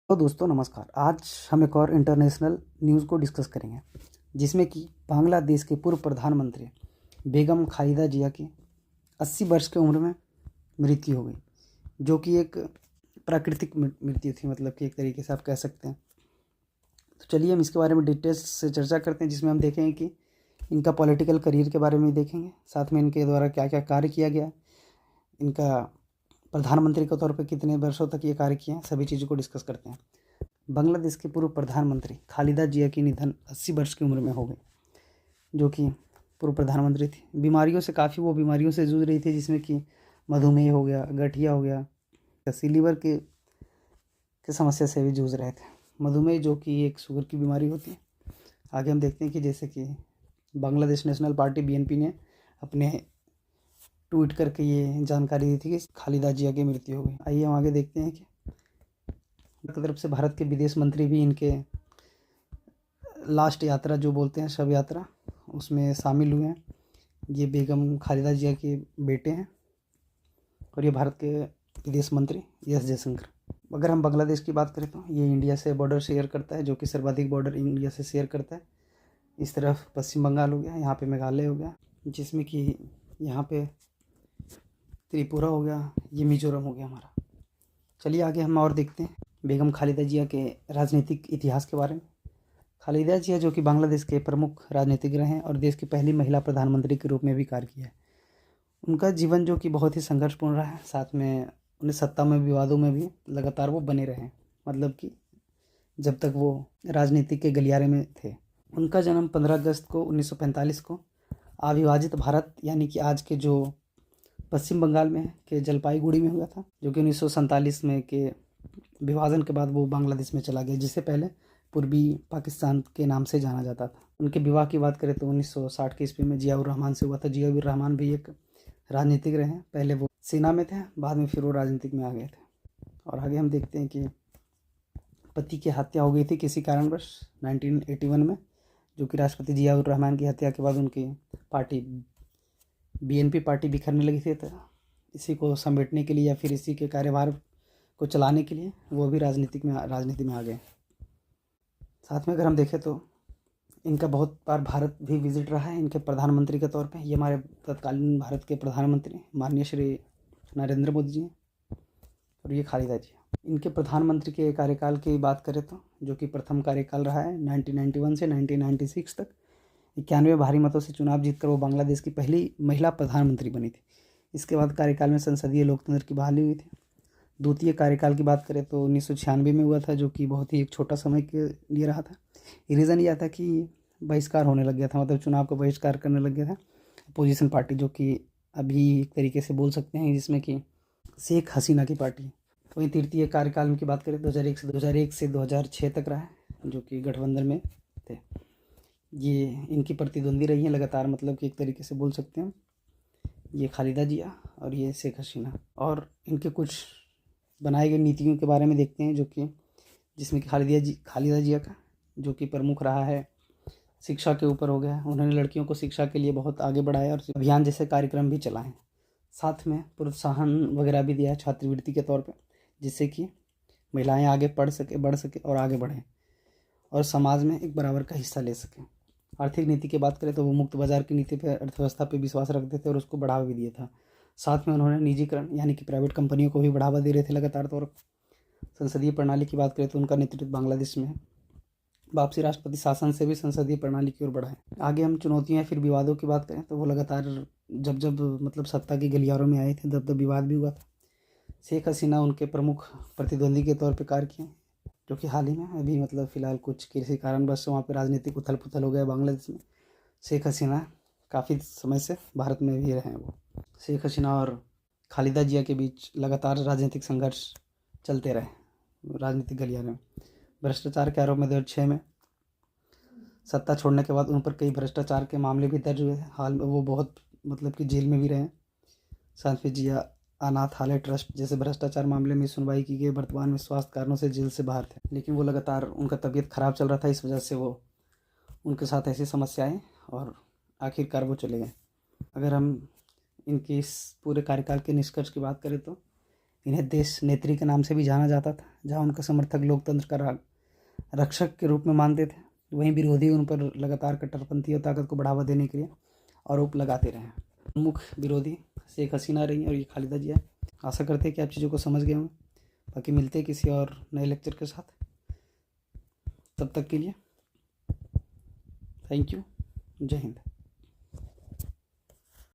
तो दोस्तों नमस्कार। आज हम एक और इंटरनेशनल न्यूज़ को डिस्कस करेंगे जिसमें कि बांग्लादेश के पूर्व प्रधानमंत्री बेगम खालिदा जिया की 80 वर्ष की उम्र में मृत्यु हो गई, जो कि एक प्राकृतिक मृत्यु थी, मतलब कि एक तरीके से आप कह सकते हैं। तो चलिए हम इसके बारे में डिटेल्स से चर्चा करते हैं, जिसमें हम देखेंगे कि इनका पॉलिटिकल करियर के बारे में देखेंगे, साथ में इनके द्वारा क्या क्या कार्य किया गया, इनका प्रधानमंत्री के तौर पर कितने वर्षों तक ये कार्य किए हैं, सभी चीज़ों को डिस्कस करते हैं। बांग्लादेश के पूर्व प्रधानमंत्री खालिदा जिया की निधन 80 वर्ष की उम्र में हो गई, जो कि पूर्व प्रधानमंत्री थी। बीमारियों से काफ़ी वो बीमारियों से जूझ रही थी, जिसमें कि मधुमेह हो गया, गठिया हो गया, लीवर के समस्या से भी जूझ रहे थे। मधुमेह जो कि एक शुगर की बीमारी होती है। आगे हम देखते हैं कि जैसे कि बांग्लादेश नेशनल पार्टी BNP ने अपने ट्वीट करके ये जानकारी दी थी कि खालिदा जिया की मृत्यु हो गई। आइए हम आगे देखते हैं कि की तरफ से भारत के विदेश मंत्री भी इनके लास्ट यात्रा जो बोलते हैं शव यात्रा, उसमें शामिल हुए हैं। ये बेगम खालिदा जिया के बेटे हैं और ये भारत के विदेश मंत्री एस जयशंकर। अगर हम बांग्लादेश की बात करें तो ये इंडिया से बॉर्डर शेयर करता है, जो कि सर्वाधिक बॉर्डर इंडिया से शेयर करता है। इस तरफ पश्चिम बंगाल हो गया, यहाँ पे मेघालय हो गया, जिसमें कि यहाँ पे त्रिपुरा हो गया, ये मिजोरम हो गया हमारा। चलिए आगे हम और देखते हैं बेगम खालिदा जिया के राजनीतिक इतिहास के बारे में। खालिदा जिया जो कि बांग्लादेश के प्रमुख राजनीतिज्ञ रहे हैं और देश की पहली महिला प्रधानमंत्री के रूप में भी कार्य किया है। उनका जीवन जो कि बहुत ही संघर्षपूर्ण रहा है, साथ में उन्हें सत्ता में विवादों में भी लगातार वो बने रहे, मतलब कि जब तक वो राजनीति के गलियारे में थे। उनका जन्म 15 अगस्त को 1945 को अविभाजित भारत यानी कि आज के जो पश्चिम बंगाल में के जलपाईगुड़ी में हुआ था, जो कि 1947 में के विभाजन के बाद वो बांग्लादेश में चला गया, जिससे पहले पूर्वी पाकिस्तान के नाम से जाना जाता था। उनके विवाह की बात करें तो 1960 के ईस्वी में जिया उर रहमान से हुआ था। जिया उर रहमान भी एक राजनीतिक रहे हैं, पहले वो सेना में थे, बाद में फिर वो राजनीतिक में आ गए थे। और आगे हम देखते हैं कि पति की हत्या हो गई थी किसी कारणवश 1981 में, जो कि राष्ट्रपति जिया उर रहमान की हत्या के बाद उनकी पार्टी BNP पार्टी बिखरने लगी थी। तो इसी को समेटने के लिए या फिर इसी के कार्यभार को चलाने के लिए वो भी राजनीति में आ गए। साथ में अगर हम देखें तो इनका बहुत बार भारत भी विजिट रहा है इनके प्रधानमंत्री के तौर पे। ये हमारे तत्कालीन भारत के प्रधानमंत्री माननीय श्री नरेंद्र मोदी जी हैं और ये खालिदा जी। इनके प्रधानमंत्री के कार्यकाल की बात करें तो जो कि प्रथम कार्यकाल रहा है 1991 से 1996 तक, 91 भारी मतों से चुनाव जीतकर वो बांग्लादेश की पहली महिला प्रधानमंत्री बनी थी। इसके बाद कार्यकाल में संसदीय लोकतंत्र की बहाली हुई थी। द्वितीय कार्यकाल की बात करें तो 1996 में हुआ था, जो कि बहुत ही एक छोटा समय के लिए रहा था। रीज़न यह था कि बहिष्कार होने लग गया था, मतलब चुनाव को बहिष्कार करने लग गया था अपोजिशन पार्टी, जो कि अभी एक तरीके से बोल सकते हैं जिसमें कि शेख हसीना की पार्टी। वहीं तृतीय कार्यकाल की बात करें 2001 से 2006 तक रहा है, जो कि गठबंधन में थे। ये इनकी प्रतिद्वंदी रही हैं लगातार, मतलब कि एक तरीके से बोल सकते हैं ये खालिदा जिया और ये शेख हसीना। और इनके कुछ बनाए गए नीतियों के बारे में देखते हैं, जो कि जिसमें कि खालिदा जिया का जो कि प्रमुख रहा है शिक्षा के ऊपर हो गया। उन्होंने लड़कियों को शिक्षा के लिए बहुत आगे बढ़ाया और अभियान जैसे कार्यक्रम भी चलाए। साथ में प्रोत्साहन वगैरह भी दिया है छात्रवृत्ति के तौर पे, जिससे कि महिलाएं आगे बढ़ सके और आगे बढ़ें और समाज में एक बराबर का हिस्सा ले सकें। आर्थिक नीति की बात करें तो वो मुक्त बाजार की नीति पर, अर्थव्यवस्था पर विश्वास रखते थे और उसको बढ़ावा भी दिया था। साथ में उन्होंने निजीकरण यानी कि प्राइवेट कंपनियों को भी बढ़ावा दे रहे थे लगातार तौर पर। संसदीय प्रणाली की बात करें तो उनका नेतृत्व बांग्लादेश में वापसी राष्ट्रपति शासन से भी संसदीय प्रणाली की ओर बढ़ा है। आगे हम चुनौतियां फिर विवादों की बात करें तो वो लगातार जब मतलब सत्ता के गलियारों में आए थे तब विवाद भी हुआ था। शेख हसीना उनके प्रमुख प्रतिद्वंदी के तौर पर कार्य किए, जो कि हाल ही में अभी मतलब फ़िलहाल कुछ किसी कारणवश वहाँ पर राजनीतिक उथल पुथल हो गया बांग्लादेश में। शेख हसीना काफ़ी समय से भारत में भी रहे हैं। वो शेख हसीना और खालिदा जिया के बीच लगातार राजनीतिक संघर्ष चलते रहे राजनीतिक गलियारे में। भ्रष्टाचार के आरोप में 2006 में सत्ता छोड़ने के बाद उन पर कई भ्रष्टाचार के मामले भी दर्ज हुए हैं। हाल में वो बहुत मतलब कि जेल में भी रहे। साथ में जिया अनाथालय ट्रस्ट जैसे भ्रष्टाचार मामले में सुनवाई की गई। वर्तमान में स्वास्थ्य कारणों से जेल से बाहर थे, लेकिन वो लगातार उनका तबीयत खराब चल रहा था, इस वजह से वो उनके साथ ऐसी समस्याएं और आखिरकार वो चले गए। अगर हम इनके इस पूरे कार्यकाल के निष्कर्ष की बात करें तो इन्हें देश नेत्री के नाम से भी जाना जाता था। जहाँ उनके समर्थक लोकतंत्र का रक्षक के रूप में मानते थे, वहीं विरोधी उन पर लगातार कट्टरपंथी और ताकत को बढ़ावा देने के लिए आरोप लगाते रहे। प्रमुख विरोधी शेख हसीना रही और ये खालिदा जिया। आशा करते हैं कि आप चीज़ों को समझ गए होंगे। बाकी मिलते हैं किसी और नए लेक्चर के साथ। तब तक के लिए थैंक यू। जय हिंद।